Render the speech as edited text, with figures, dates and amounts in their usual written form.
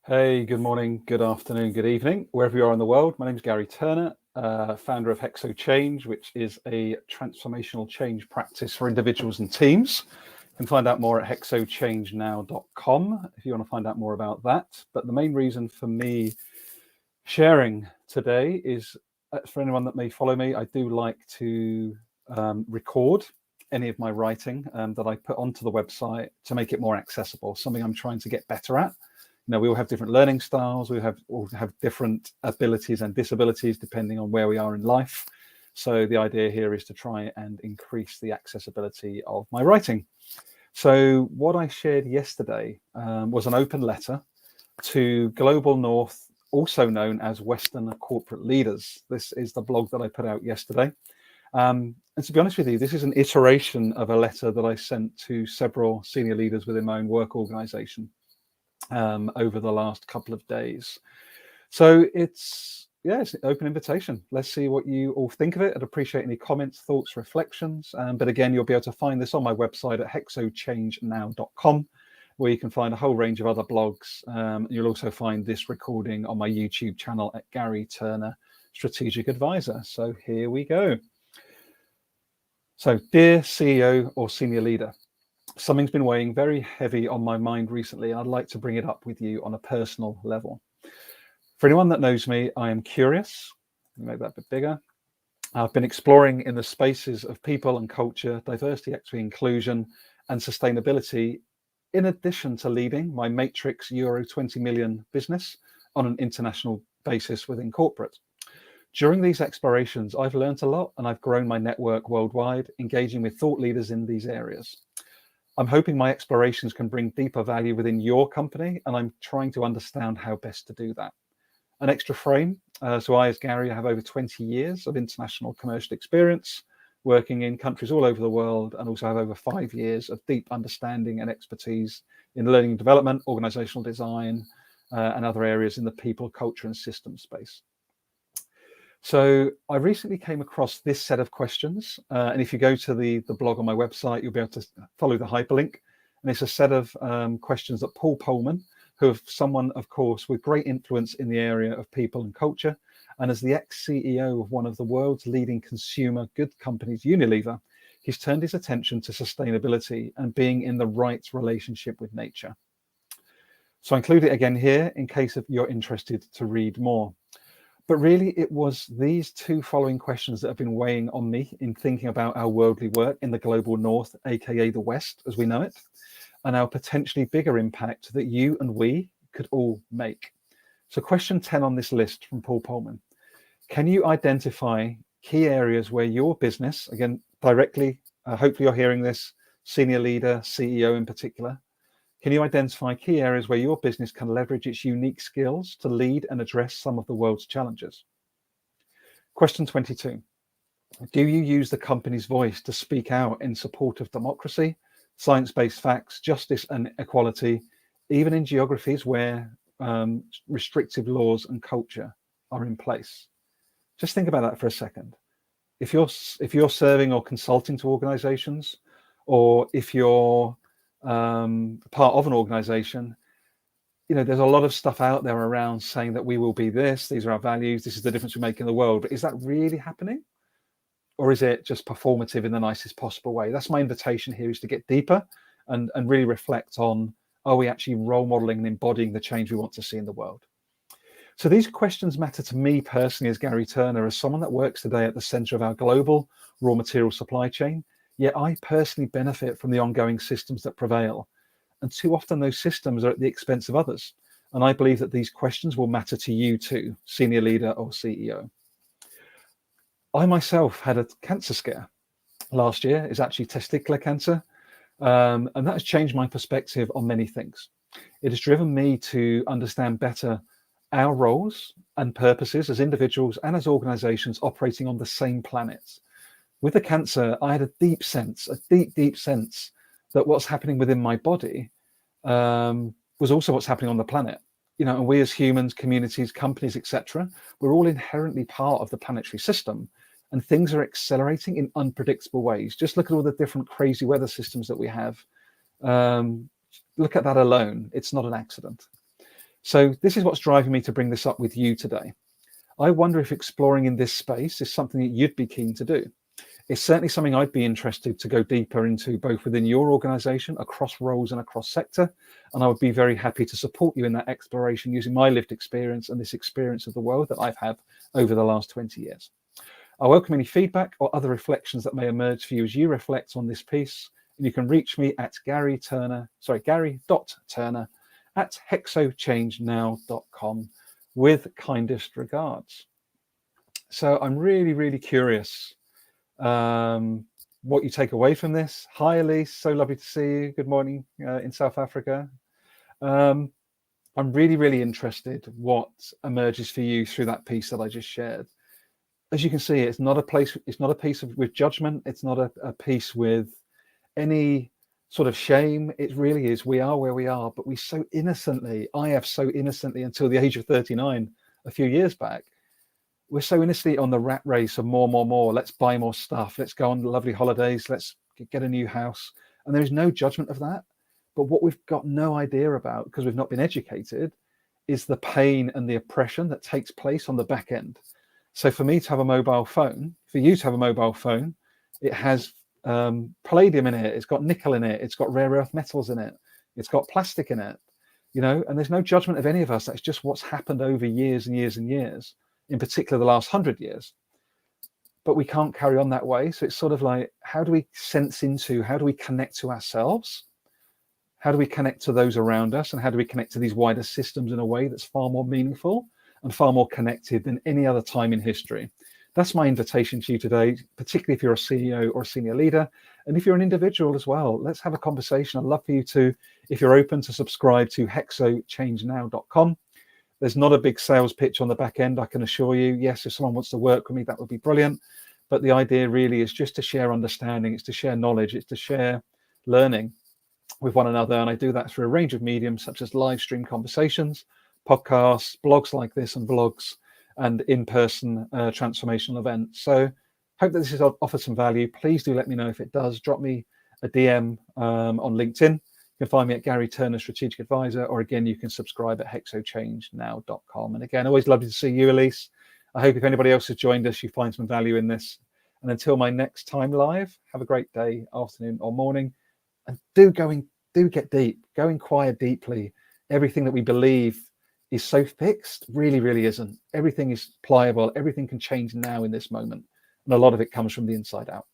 Hey, good morning, good afternoon, good evening, wherever you are in the world. My name is Garry Turner, founder of Hexo Change, which is a transformational change practice for individuals and teams. You can find out more at hexochangenow.com if you want to find out more about that. But the main reason for me sharing today is for anyone that may follow me, I do like to record any of my writing that I put onto the website to make it more accessible, something I'm trying to get better at. We all have different learning styles. We all have different abilities and disabilities depending on where we are in life. So the idea here is to try and increase the accessibility of my writing. So what I shared yesterday was an open letter to Global North, also known as Western corporate leaders. This is the blog that I put out yesterday. And to be honest with you, this is an iteration of a letter that I sent to several senior leaders within my own work organization over the last couple of days. So it's an open invitation. Let's see what you all think of it. I'd appreciate any comments, thoughts, reflections. But again, you'll be able to find this on my website at hexochangenow.com, where you can find a whole range of other blogs. You'll also find this recording on my YouTube channel at Garry Turner Strategic Advisor. So here we go. So dear CEO or senior leader, something's been weighing very heavy on my mind recently. I'd like to bring it up with you on a personal level. For anyone that knows me, I am curious. Make that a bit bigger. I've been exploring in the spaces of people and culture, diversity, equity, inclusion, and sustainability, in addition to leading my matrix Euro 20 million business on an international basis within corporate. During these explorations, I've learned a lot and I've grown my network worldwide, engaging with thought leaders in these areas. I'm hoping my explorations can bring deeper value within your company, and I'm trying to understand how best to do that. An extra frame. So I, as Garry, have over 20 years of international commercial experience, working in countries all over the world, and also have over 5 years of deep understanding and expertise in learning and development, organizational design, and other areas in the people, culture, and system space. So I recently came across this set of questions, and if you go to the blog on my website, you'll be able to follow the hyperlink. And it's a set of questions that Paul Polman, who is someone, of course, with great influence in the area of people and culture, and as the ex-CEO of one of the world's leading consumer goods companies, Unilever, he's turned his attention to sustainability and being in the right relationship with nature. So I include it again here in case you're interested to read more. But really, it was these two following questions that have been weighing on me in thinking about our worldly work in the global north, aka the West, as we know it, and our potentially bigger impact that you and we could all make. So question 10 on this list from Paul Polman. Can you identify key areas where your business, again, directly, hopefully you're hearing this, senior leader, CEO in particular, can you identify key areas where your business can leverage its unique skills to lead and address some of the world's challenges? Question 22. Do you use the company's voice to speak out in support of democracy, science-based facts, justice and equality, even in geographies where restrictive laws and culture are in place? Just think about that for a second. If you're serving or consulting to organizations, or if you're part of an organization, there's a lot of stuff out there around saying that we will be this, these are our values, this is the difference we make in the world. But is that really happening? Or is it just performative in the nicest possible way? That's my invitation here, is to get deeper and really reflect on, are we actually role modeling and embodying the change we want to see in the world? So these questions matter to me personally as Garry Turner, as someone that works today at the center of our global raw material supply chain. Yet I personally benefit from the ongoing systems that prevail. And too often those systems are at the expense of others. And I believe that these questions will matter to you too, senior leader or CEO. I myself had a cancer scare last year. It's actually testicular cancer. And that has changed my perspective on many things. It has driven me to understand better our roles and purposes as individuals and as organizations operating on the same planet. With the cancer, I had a deep sense that what's happening within my body was also what's happening on the planet. And we as humans, communities, companies, etc., we're all inherently part of the planetary system, and things are accelerating in unpredictable ways. Just look at all the different crazy weather systems that we have. Look at that alone. It's not an accident. So this is what's driving me to bring this up with you today. I wonder if exploring in this space is something that you'd be keen to do. It's certainly something I'd be interested to go deeper into, both within your organization, across roles and across sector. And I would be very happy to support you in that exploration using my lived experience and this experience of the world that I've had over the last 20 years. I welcome any feedback or other reflections that may emerge for you as you reflect on this piece. And you can reach me at gary.turner@hexochangenow.com with kindest regards. So I'm really, really curious what you take away from this. Hi, Elise. So lovely to see you. Good morning in South Africa. I'm really, really interested what emerges for you through that piece that I just shared. As you can see, it's not a piece with judgment. It's not a piece with any sort of shame. It really is, we are where we are, but I have so innocently until the age of 39, a few years back, we're so innocently on the rat race of more. Let's buy more stuff. Let's go on lovely holidays. Let's get a new house. And there is no judgment of that. But what we've got no idea about, because we've not been educated, is the pain and the oppression that takes place on the back end. So for me to have a mobile phone, for you to have a mobile phone, it has palladium in it. It's got nickel in it. It's got rare earth metals in it. It's got plastic in it, and there's no judgment of any of us. That's just what's happened over years and years and years, in particular the last 100 years. But we can't carry on that way. So it's sort of like, how do we connect to ourselves? How do we connect to those around us? And how do we connect to these wider systems in a way that's far more meaningful and far more connected than any other time in history? That's my invitation to you today, particularly if you're a CEO or a senior leader. And if you're an individual as well, let's have a conversation. I'd love for you to, if you're open, to subscribe to hexochangenow.com. There's not a big sales pitch on the back end, I can assure you. Yes, if someone wants to work with me, that would be brilliant. But the idea really is just to share understanding. It's to share knowledge. It's to share learning with one another. And I do that through a range of mediums, such as live stream conversations, podcasts, blogs like this, and vlogs, and in-person transformational events. So hope that this has offered some value. Please do let me know if it does. Drop me a DM on LinkedIn. You can find me at Garry Turner, Strategic Advisor, or again, you can subscribe at hexochangenow.com. And again, always lovely to see you, Elise. I hope if anybody else has joined us, you find some value in this. And until my next time live, have a great day, afternoon, or morning. And do get deep, go inquire deeply. Everything that we believe is so fixed really, really isn't. Everything is pliable. Everything can change now in this moment. And a lot of it comes from the inside out.